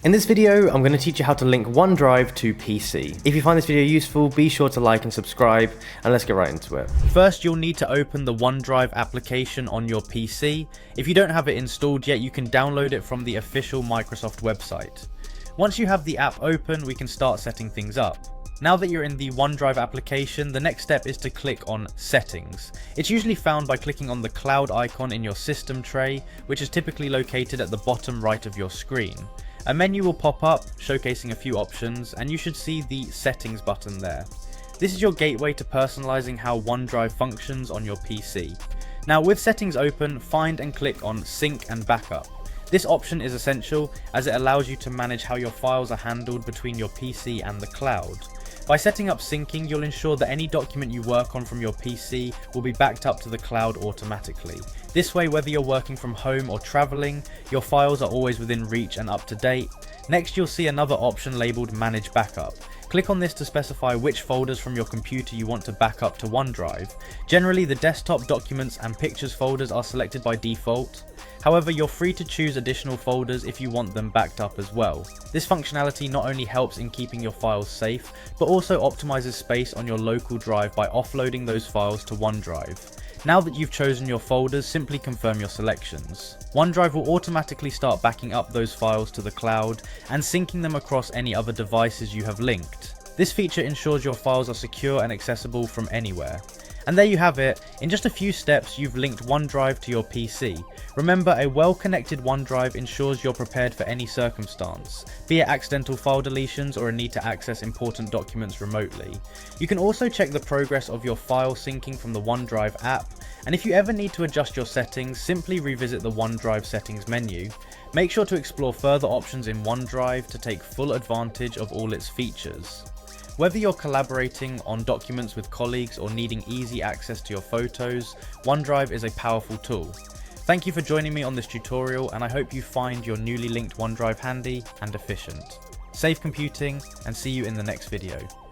In this video, I'm going to teach you how to link OneDrive to PC. If you find this video useful, be sure to like and subscribe, and let's get right into it. First, you'll need to open the OneDrive application on your PC. If you don't have it installed yet, you can download it from the official Microsoft website. Once you have the app open, we can start setting things up. Now that you're in the OneDrive application, the next step is to click on Settings. It's usually found by clicking on the cloud icon in your system tray, which is typically located at the bottom right of your screen. A menu will pop up, showcasing a few options, and you should see the Settings button there. This is your gateway to personalizing how OneDrive functions on your PC. Now, with Settings open, find and click on Sync and Backup. This option is essential as it allows you to manage how your files are handled between your PC and the cloud. By setting up syncing, you'll ensure that any document you work on from your PC will be backed up to the cloud automatically. This way, whether you're working from home or traveling, your files are always within reach and up to date. Next, you'll see another option labeled Manage Backup. Click on this to specify which folders from your computer you want to back up to OneDrive. Generally, the desktop, documents, and pictures folders are selected by default. However, you're free to choose additional folders if you want them backed up as well. This functionality not only helps in keeping your files safe, but also optimizes space on your local drive by offloading those files to OneDrive. Now that you've chosen your folders, simply confirm your selections. OneDrive will automatically start backing up those files to the cloud and syncing them across any other devices you have linked. This feature ensures your files are secure and accessible from anywhere. And there you have it. In just a few steps, you've linked OneDrive to your PC. Remember, a well-connected OneDrive ensures you're prepared for any circumstance, be it accidental file deletions or a need to access important documents remotely. You can also check the progress of your file syncing from the OneDrive app, and if you ever need to adjust your settings, simply revisit the OneDrive settings menu. Make sure to explore further options in OneDrive to take full advantage of all its features. Whether you're collaborating on documents with colleagues or needing easy access to your photos, OneDrive is a powerful tool. Thank you for joining me on this tutorial, and I hope you find your newly linked OneDrive handy and efficient. Safe computing, and see you in the next video.